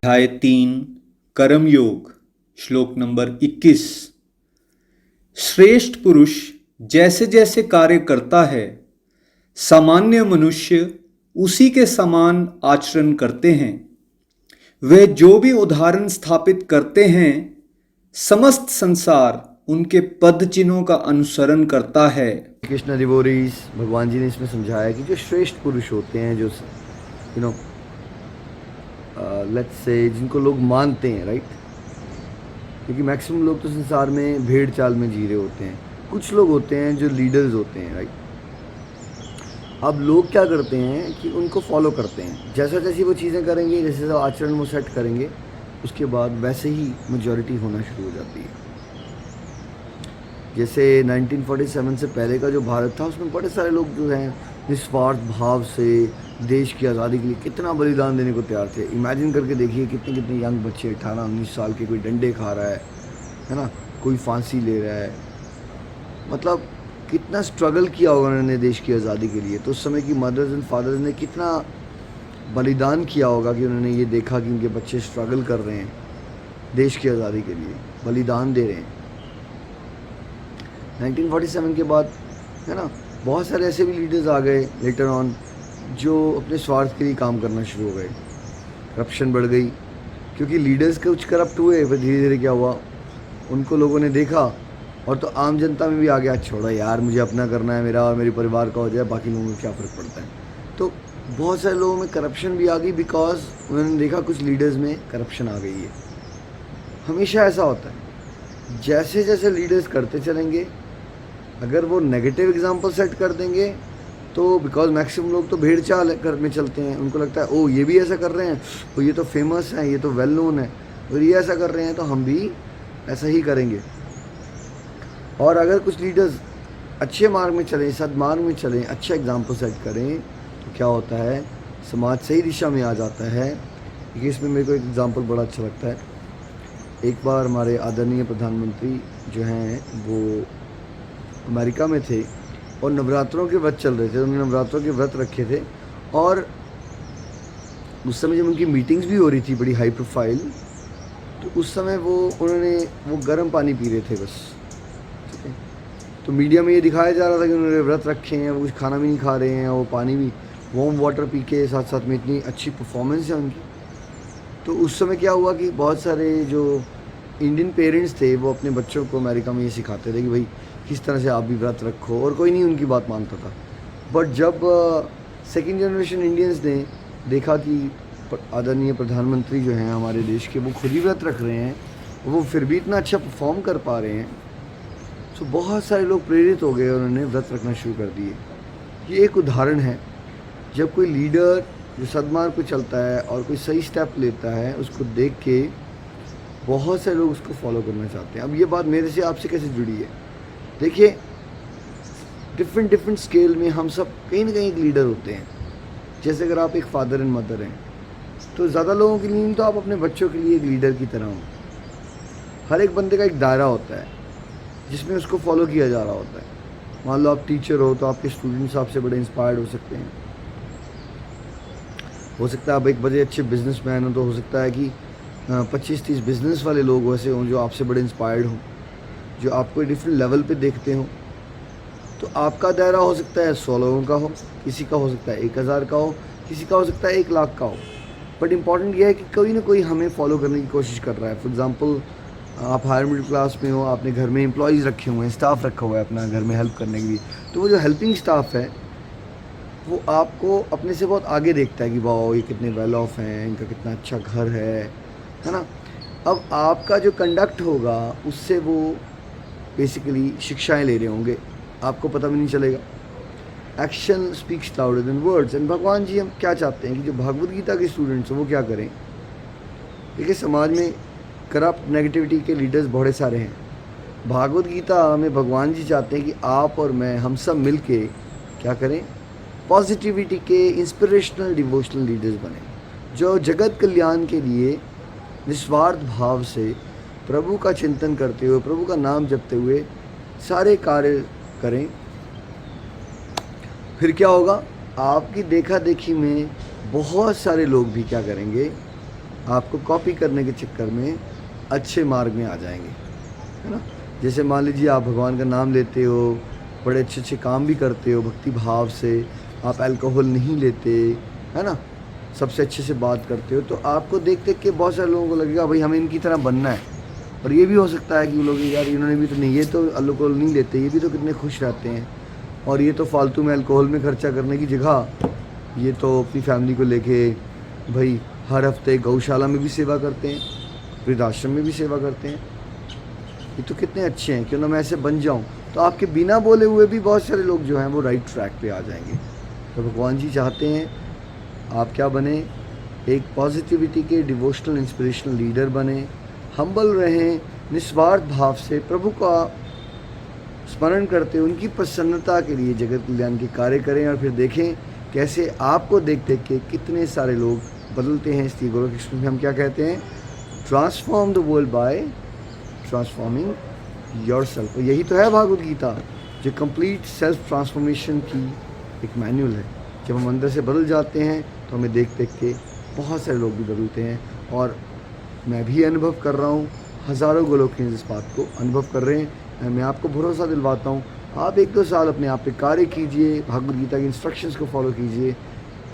अध्याय 3 कर्मयोग श्लोक नंबर 21। श्रेष्ठ पुरुष जैसे जैसे कार्य करता है सामान्य मनुष्य उसी के समान आचरण करते हैं। वे जो भी उदाहरण स्थापित करते हैं समस्त संसार उनके पद चिन्हों का अनुसरण करता है। कृष्ण डिवोरीज, भगवान जी ने इसमें समझाया कि जो श्रेष्ठ पुरुष होते हैं, जो लेट्स से जिनको लोग मानते हैं, राइट, क्योंकि मैक्सिमम लोग तो संसार में भेड़ चाल में जी रहे होते हैं। कुछ लोग होते हैं जो लीडर्स होते हैं, राइट। अब लोग क्या करते हैं कि उनको फॉलो करते हैं, जैसा जैसी वो चीज़ें करेंगे, जैसे जैसा आचरण वो सेट करेंगे, उसके बाद वैसे ही मेजॉरिटी होना शुरू हो जाती है। जैसे 1947 से पहले का जो भारत था, उसमें बड़े सारे लोग जो हैं निस्वार्थ भाव से देश की आज़ादी के लिए कितना बलिदान देने को तैयार थे। इमेजिन करके देखिए, कितने कितने यंग बच्चे 18-19 साल के, कोई डंडे खा रहा है ना, कोई फांसी ले रहा है। मतलब कितना स्ट्रगल किया होगा उन्होंने देश की आज़ादी के लिए। तो उस समय की मदर्स एंड फादर्स ने कितना बलिदान किया होगा कि उन्होंने ये देखा कि उनके बच्चे स्ट्रगल कर रहे हैं देश की आज़ादी के लिए, बलिदान दे रहे हैं। 1947 के बाद, है ना, बहुत सारे ऐसे भी लीडर्स आ गए लेटर ऑन जो अपने स्वार्थ के लिए काम करना शुरू हो गए। करप्शन बढ़ गई क्योंकि लीडर्स कुछ करप्ट हुए, फिर धीरे धीरे क्या हुआ, उनको लोगों ने देखा और तो आम जनता में भी आ गया, छोड़ा यार, मुझे अपना करना है, मेरा और मेरे परिवार का हो जाए, बाकी लोगों को क्या फ़र्क पड़ता है। तो बहुत सारे लोगों में करप्शन भी आ गई, बिकॉज उन्होंने देखा कुछ लीडर्स में करप्शन आ गई है। हमेशा ऐसा होता है, जैसे जैसे लीडर्स करते चलेंगे, अगर वो नेगेटिव एग्जाम्पल सेट कर देंगे तो बिकॉज मैक्सिमम लोग तो भेड़ चाल में चलते हैं, उनको लगता है ओ ये भी ऐसा कर रहे हैं, तो ये तो फेमस है, ये तो वेल नोन है, और ये ऐसा कर रहे हैं तो हम भी ऐसा ही करेंगे। और अगर कुछ लीडर्स अच्छे मार्ग में चलें, सदमार्ग में चलें, अच्छा एग्जाम्पल सेट करें, तो क्या होता है, समाज सही दिशा में आ जाता है। क्योंकि इसमें मेरे को एक एग्जाम्पल बड़ा अच्छा लगता है। एक बार हमारे आदरणीय प्रधानमंत्री जो हैं वो अमेरिका में थे और नवरात्रों के व्रत चल रहे थे। उन्होंने नवरात्रों के व्रत रखे थे और उस समय जब उनकी मीटिंग्स भी हो रही थी बड़ी हाई प्रोफाइल, तो उस समय वो गर्म पानी पी रहे थे बस, ठीक है। तो मीडिया में ये दिखाया जा रहा था कि उन्होंने व्रत रखे हैं, वो कुछ खाना भी नहीं खा रहे हैं, वो पानी भी वार्म वाटर पी के, साथ साथ में इतनी अच्छी परफॉर्मेंस है उनकी। तो उस समय क्या हुआ कि बहुत सारे जो इंडियन पेरेंट्स थे वो अपने बच्चों को अमेरिका में ये सिखाते थे कि भाई किस तरह से आप भी व्रत रखो, और कोई नहीं उनकी बात मानता था। बट जब सेकेंड जनरेशन इंडियंस ने देखा कि आदरणीय प्रधानमंत्री जो हैं हमारे देश के, वो खुद ही व्रत रख रहे हैं, वो फिर भी इतना अच्छा परफॉर्म कर पा रहे हैं, तो बहुत सारे लोग प्रेरित हो गए, उन्होंने व्रत रखना शुरू कर दिए। ये एक उदाहरण है, जब कोई लीडर जो सदमार्ग पे चलता है और कोई सही स्टेप लेता है, उसको देख के बहुत सारे लोग उसको फॉलो करना चाहते हैं। अब ये बात मेरे से आपसे कैसे जुड़ी है? देखिए, डिफरेंट स्केल में हम सब कहीं ना कहीं एक लीडर होते हैं। जैसे अगर आप एक फादर एंड मदर हैं, तो ज़्यादा लोगों के लिए नहीं तो आप अपने बच्चों के लिए एक लीडर की तरह हो। हर एक बंदे का एक दायरा होता है जिसमें उसको फॉलो किया जा रहा होता है। मान लो आप टीचर हो तो आपके स्टूडेंट्स आपसे बड़े इंस्पायर्ड हो सकते हैं। हो सकता है आप एक बड़े अच्छे बिजनेसमैन हो, तो हो सकता है कि 25-30 बिजनेस वाले लोग वैसे हों जो आपसे बड़े इंस्पायर्ड हों, जो आपको डिफरेंट लेवल पे देखते हो। तो आपका दायरा हो सकता है 100 लोगों का हो, किसी का हो सकता है 1000 का हो, किसी का हो सकता है 1 लाख का हो। बट इम्पॉर्टेंट यह है कि कोई ना कोई हमें फॉलो करने की कोशिश कर रहा है। फॉर एग्जांपल, आप हायर मिडिल क्लास में हो, आपने घर में एम्प्लॉयज़ रखे हुए हैं, स्टाफ रखा हुआ है अपना घर में हेल्प करने के लिए, तो वो जो हेल्पिंग स्टाफ है वो आपको अपने से बहुत आगे देखता है कि वाह ये कितने वेल ऑफ हैं, इनका कितना अच्छा घर है ना। अब आपका जो कंडक्ट होगा उससे वो बेसिकली शिक्षाएं ले रहे होंगे, आपको पता भी नहीं चलेगा। Action speaks louder than words. And भगवान जी हम क्या चाहते हैं कि जो भागवत गीता के स्टूडेंट्स हैं वो क्या करें? देखिए, समाज में करप्ट नेगेटिविटी के लीडर्स बहुत सारे हैं। भागवत गीता में भगवान जी चाहते हैं कि आप और मैं, हम सब मिल के क्या करें? पॉजिटिविटी के इंस्पिरेशनल डिवोशनल लीडर्स बने, जो जगत कल्याण के लिए निस्वार्थ भाव से प्रभु का चिंतन करते हुए, प्रभु का नाम जपते हुए सारे कार्य करें। फिर क्या होगा? आपकी देखा देखी में बहुत सारे लोग भी क्या करेंगे? आपको कॉपी करने के चक्कर में अच्छे मार्ग में आ जाएंगे, है ना। जैसे मान लीजिए आप भगवान का नाम लेते हो, बड़े अच्छे अच्छे काम भी करते हो भक्ति भाव से, आप अल्कोहल नहीं लेते, है ना, सबसे अच्छे से बात करते हो, तो आपको देख देख के बहुत सारे लोगों को लगेगा भाई हमें इनकी तरह बनना है। और ये भी हो सकता है कि वो लोग यार इन्होंने भी तो नहीं, ये तो अल्कोहल नहीं लेते, ये भी तो कितने खुश रहते हैं, और ये तो फालतू में अल्कोहल में खर्चा करने की जगह ये तो अपनी फैमिली को लेके भाई हर हफ्ते गौशाला में भी सेवा करते हैं, वृद्धाश्रम में भी सेवा करते हैं, ये तो कितने अच्छे हैं, क्यों ना मैं ऐसे बन जाऊं। तो आपके बिना बोले हुए भी बहुत सारे लोग जो हैं वो राइट ट्रैक पे आ जाएंगे। तो भगवान जी चाहते हैं आप क्या बने, एक पॉजिटिविटी के डिवोशनल इंस्पिरेशनल लीडर बने, हम्बल रहें, निस्वार्थ भाव से प्रभु का स्मरण करते उनकी प्रसन्नता के लिए जगत कल्याण के कार्य करें, और फिर देखें कैसे आपको देख देख के कितने सारे लोग बदलते हैं। इसलिए गोलोक एक्सप्रेस में हम क्या कहते हैं, transform the world by transforming yourself. और यही तो है भागवत गीता, जो कंप्लीट सेल्फ ट्रांसफॉर्मेशन की एक मैनुअल है। जब हम अंदर से बदल जाते हैं तो हमें देख देख के बहुत सारे लोग भी बदलते हैं, और मैं भी अनुभव कर रहा हूँ, हज़ारों गोलोक इस बात को अनुभव कर रहे हैं। मैं आपको भरोसा दिलवाता हूँ, आप 1-2 साल अपने आप पे कार्य कीजिए, भागवत गीता के इंस्ट्रक्शंस को फॉलो कीजिए,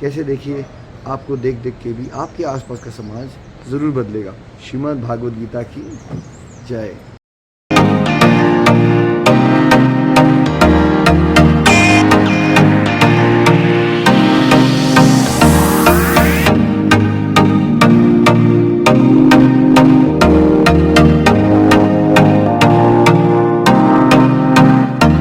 कैसे देखिए आपको देख देख के भी आपके आसपास का समाज ज़रूर बदलेगा। श्रीमद् भागवत गीता की जय।